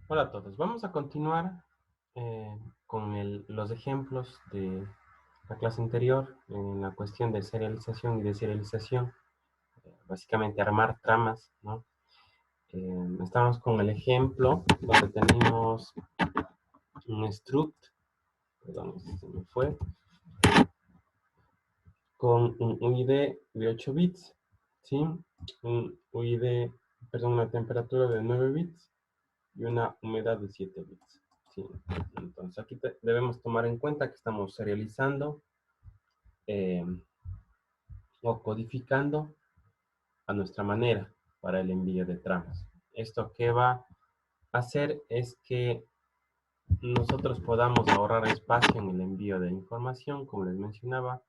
Hola a todos. Vamos a continuar con los ejemplos de la clase anterior en la cuestión de serialización y deserialización. Básicamente armar tramas, ¿no? Estamos con el ejemplo donde tenemos un struct, perdón, se me fue, con un UID de 8 bits, ¿sí? Un UID, perdón, una temperatura de 9 bits y una humedad de 7 bits. Sí. Entonces aquí debemos tomar en cuenta que estamos serializando eh, o codificando a nuestra manera para el envío de tramas. Esto que va a hacer es que nosotros podamos ahorrar espacio en el envío de información, como les mencionaba.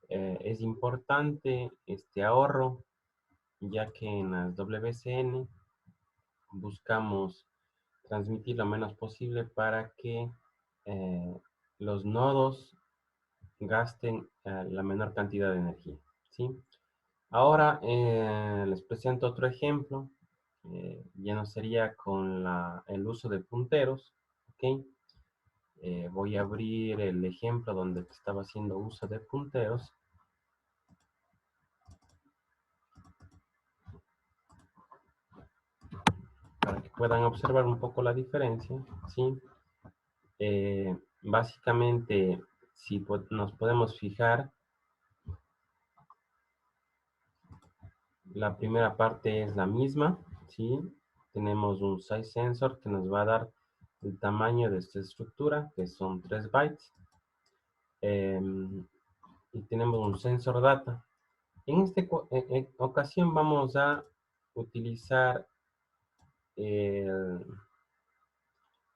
Es importante este ahorro, ya que en las WCN buscamos transmitir lo menos posible para que eh, los nodos gasten la menor cantidad de energía, ¿sí? Ahora les presento otro ejemplo. Ya no sería con el uso de punteros, ¿ok? Voy a abrir el ejemplo donde estaba haciendo uso de punteros para que puedan observar un poco la diferencia, ¿sí? Básicamente, si nos podemos fijar, la primera parte es la misma, ¿sí? Tenemos un size sensor que nos va a dar el tamaño de esta estructura, que son 3 bytes. Y tenemos un sensor data. En esta ocasión vamos a utilizar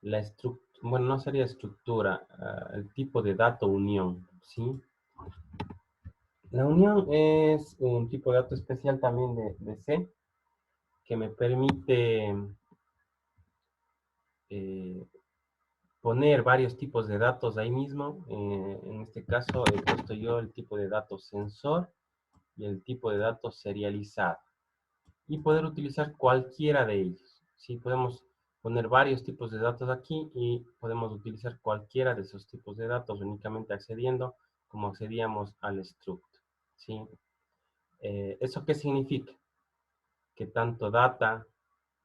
la estructura, bueno, no sería estructura, el tipo de dato unión, ¿sí? La unión es un tipo de dato especial también de C que me permite eh, poner varios tipos de datos ahí mismo. En este caso he puesto yo el tipo de datos sensor y el tipo de datos serializado. Y poder utilizar cualquiera de ellos. ¿Sí? Podemos poner varios tipos de datos aquí y podemos utilizar cualquiera de esos tipos de datos únicamente accediendo como accedíamos al struct. ¿Sí? ¿Eso qué significa? Que tanto data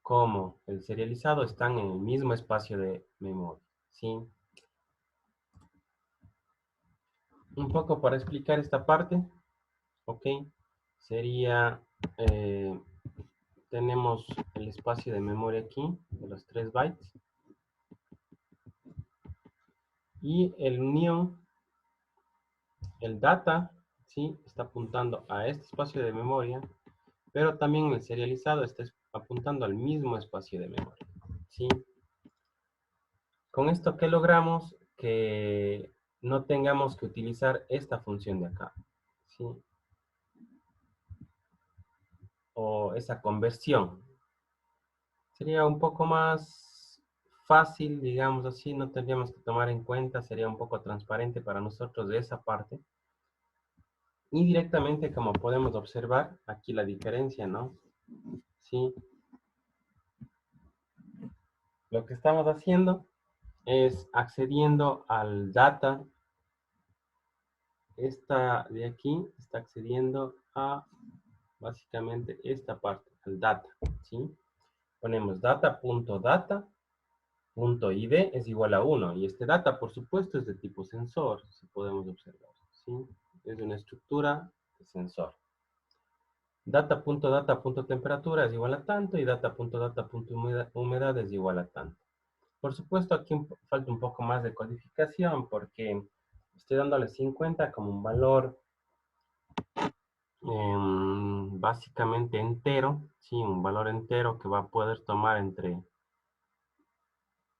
como el serializado están en el mismo espacio de memoria. ¿Sí? Un poco para explicar esta parte, ¿ok? Sería, eh, tenemos el espacio de memoria aquí, de los 3 bytes, y el unión, el data, ¿sí? Está apuntando a este espacio de memoria, pero también el serializado está apuntando al mismo espacio de memoria, ¿sí? Con esto, ¿qué logramos? Que no tengamos que utilizar esta función de acá, ¿sí? O esa conversión. Sería un poco más fácil, digamos así, no tendríamos que tomar en cuenta, sería un poco transparente para nosotros de esa parte. Y directamente, como podemos observar, aquí la diferencia, ¿no? Sí, lo que estamos haciendo es accediendo al data. Esta de aquí está accediendo a básicamente esta parte, al data, ¿sí? Ponemos data.data.id es igual a 1 y este data, por supuesto, es de tipo sensor, si podemos observar, ¿sí? Es una estructura de sensor. Data.data.temperatura es igual a tanto y data.data.humedad es igual a tanto. Por supuesto, aquí falta un poco más de codificación porque estoy dándole 50 como un valor básicamente entero, ¿sí? Un valor entero que va a poder tomar entre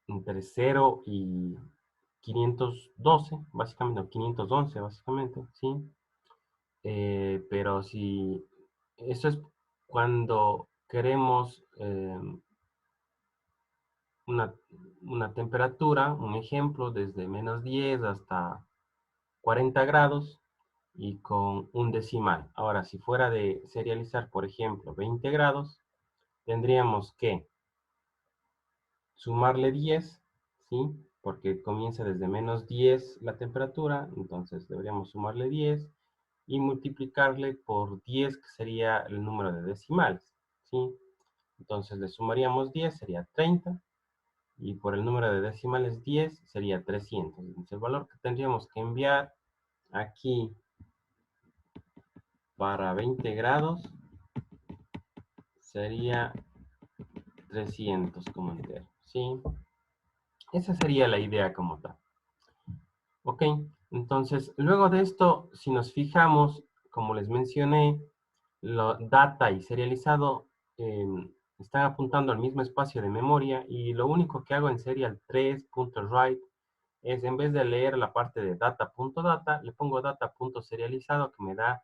0 y 512, básicamente, o 511, básicamente, ¿sí? Pero si eso es cuando queremos una, una temperatura, un ejemplo, desde menos 10 hasta 40 grados y con un decimal. Ahora, si fuera de serializar, por ejemplo, 20 grados, tendríamos que sumarle 10, ¿sí? Porque comienza desde menos 10 la temperatura, entonces deberíamos sumarle 10 y multiplicarle por 10, que sería el número de decimales, ¿sí? Entonces le sumaríamos 10, sería 30, y por el número de decimales 10 sería 300. Entonces el valor que tendríamos que enviar aquí para 20 grados sería 300 como entero, ¿sí? Esa sería la idea como tal. Ok, entonces luego de esto, si nos fijamos, como les mencioné, lo data y serializado eh, están apuntando al mismo espacio de memoria, y lo único que hago en serial 3.write es, en vez de leer la parte de data.data, le pongo data.serializado, que me da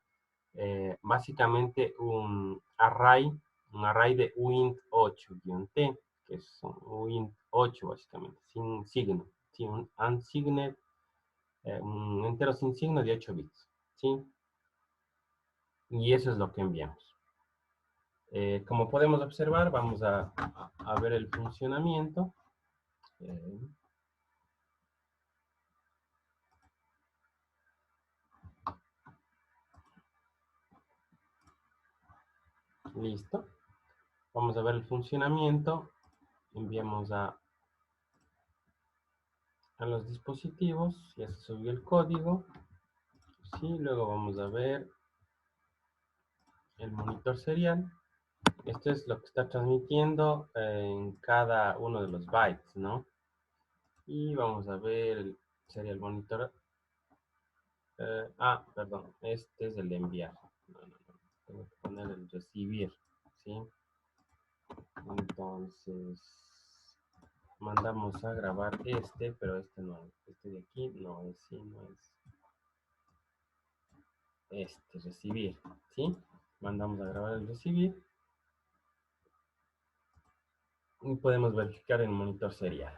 básicamente un array de uint8-t, que es un uint8 básicamente, sin signo, sin un unsigned, un entero sin signo de 8 bits, ¿sí? Y eso es lo que enviamos. Como podemos observar, vamos a ver el funcionamiento. Eh, Listo. Vamos a ver el funcionamiento. Enviamos a los dispositivos. Ya se subió el código. Sí, luego vamos a ver el monitor serial. Esto es lo que está transmitiendo en cada uno de los bytes, ¿no? Y vamos a ver el serial monitor. Perdón, este es el de enviar. No, no, no. Tengo que poner el recibir, ¿sí? Entonces, mandamos a grabar este, pero este no es. Este de aquí no es, sí, no es. Este, recibir, ¿sí? Mandamos a grabar el recibir. Y podemos verificar en el monitor serial,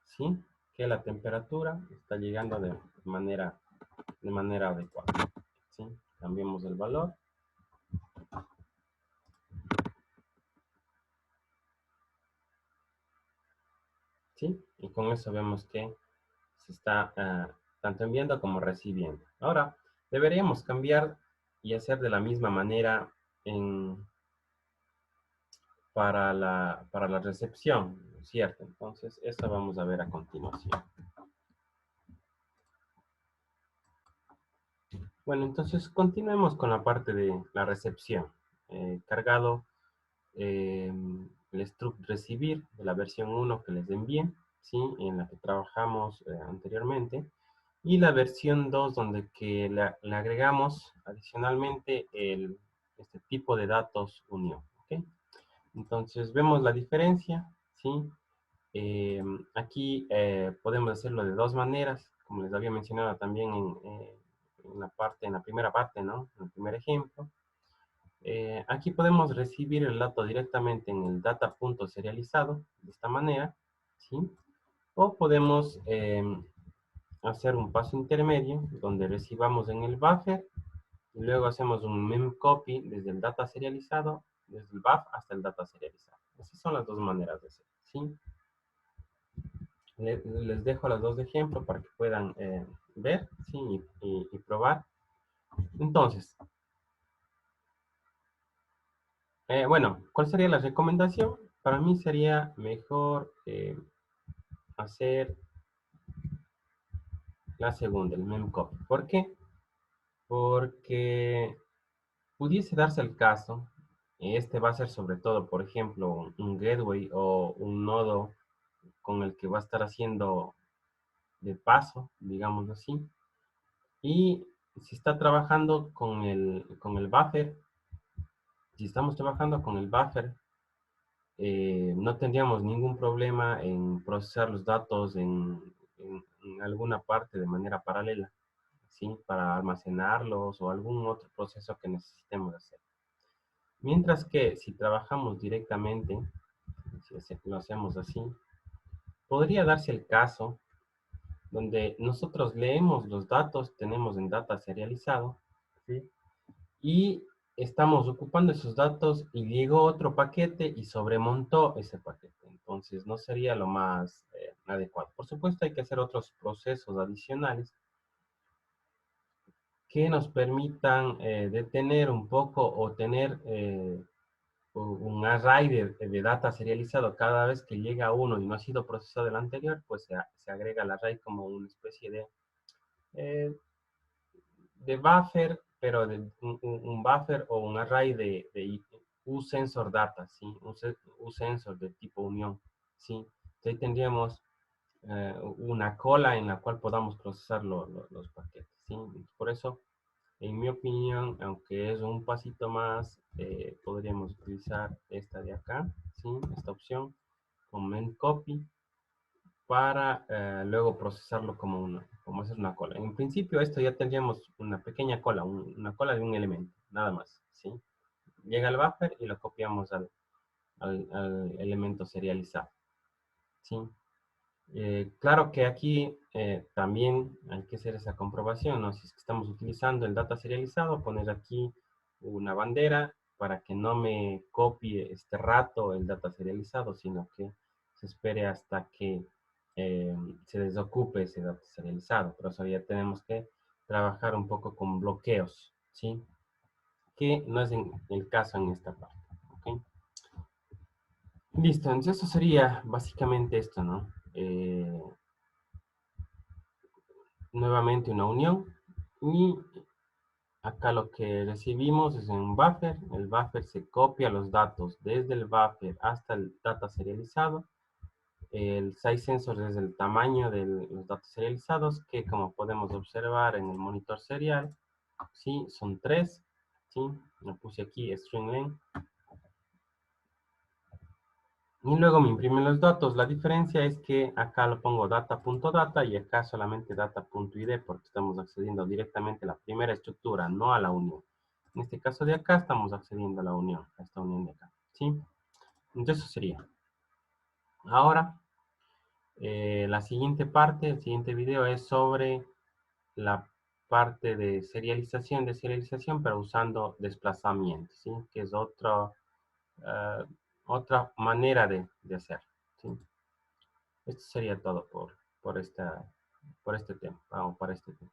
¿sí? Que la temperatura está llegando de manera adecuada, ¿sí? Cambiamos el valor. ¿Sí? Y con eso vemos que se está tanto enviando como recibiendo. Ahora, deberíamos cambiar y hacer de la misma manera para la recepción, ¿cierto? Entonces, eso vamos a ver a continuación. Bueno, entonces continuemos con la parte de la recepción. Cargado el struct recibir de la versión 1 que les envié, ¿sí? En la que trabajamos anteriormente, y la versión 2 donde que le agregamos adicionalmente este tipo de datos unión, ¿ok? Entonces vemos la diferencia, ¿sí? Aquí podemos hacerlo de dos maneras, como les había mencionado también en la primera parte, ¿no? En el primer ejemplo. Aquí podemos recibir el dato directamente en el data.serializado, de esta manera, ¿sí? O podemos hacer un paso intermedio, donde recibamos en el buffer, y luego hacemos un memcopy desde el data serializado, desde el buff hasta el data serializado. Esas son las dos maneras de hacer, ¿sí? Les dejo las dos de ejemplo para que puedan ver, ¿sí? Y probar. Entonces, bueno, ¿cuál sería la recomendación? Para mí sería mejor hacer la segunda, el memcopy. ¿Por qué? Porque pudiese darse el caso, este va a ser sobre todo, por ejemplo, un gateway o un nodo con el que va a estar haciendo de paso, digamos así. Y si está trabajando con el buffer, si estamos trabajando con el buffer, no tendríamos ningún problema en procesar los datos en alguna parte de manera paralela, ¿sí? Para almacenarlos o algún otro proceso que necesitemos hacer. Mientras que si trabajamos directamente, si lo hacemos así, podría darse el caso donde nosotros leemos los datos, tenemos en data serializado, ¿sí? Y estamos ocupando esos datos y llegó otro paquete y sobremontó ese paquete. Entonces no sería lo más adecuado. Por supuesto hay que hacer otros procesos adicionales que nos permitan detener un poco o tener un array de data serializado. Cada vez que llega uno y no ha sido procesado el anterior, pues se agrega el array como una especie eh, de buffer, pero de un buffer o un array de uSensor data, ¿sí? uSensor de tipo unión, ¿sí? Entonces tendríamos una cola en la cual podamos procesar los paquetes, ¿sí? Por eso, en mi opinión, aunque es un pasito más, podríamos utilizar esta de acá, ¿sí? Esta opción, comment copy, para luego procesarlo como hacer una cola. En principio esto ya tendríamos una pequeña cola, una cola de un elemento, nada más, ¿sí? Llega al buffer y lo copiamos al elemento serializado, ¿sí? Claro que aquí también hay que hacer esa comprobación, ¿no? Si es que estamos utilizando el data serializado, poner aquí una bandera para que no me copie este rato el data serializado, sino que se espere hasta que se desocupe ese data serializado. Pero eso ya tenemos que trabajar un poco con bloqueos, ¿sí? Que no es el caso en esta parte, ¿ok? Listo, entonces eso sería básicamente esto, ¿no? Nuevamente una unión y acá lo que recibimos es un buffer. El buffer se copia los datos desde el buffer hasta el data serializado. El size sensor es el tamaño de los datos serializados que, como podemos observar en el monitor serial, ¿sí? Son 3, ¿sí? Lo puse aquí string length. Y luego me imprimen los datos. La diferencia es que acá lo pongo data.data y acá solamente data.id porque estamos accediendo directamente a la primera estructura, no a la unión. En este caso de acá estamos accediendo a la unión, a esta unión de acá, ¿sí? Entonces eso sería. Ahora, la siguiente parte, el siguiente video es sobre la parte de serialización, pero usando desplazamiento, ¿sí? Que es eh, otra manera de hacer, ¿sí? Esto sería todo por este tema, o para este tema.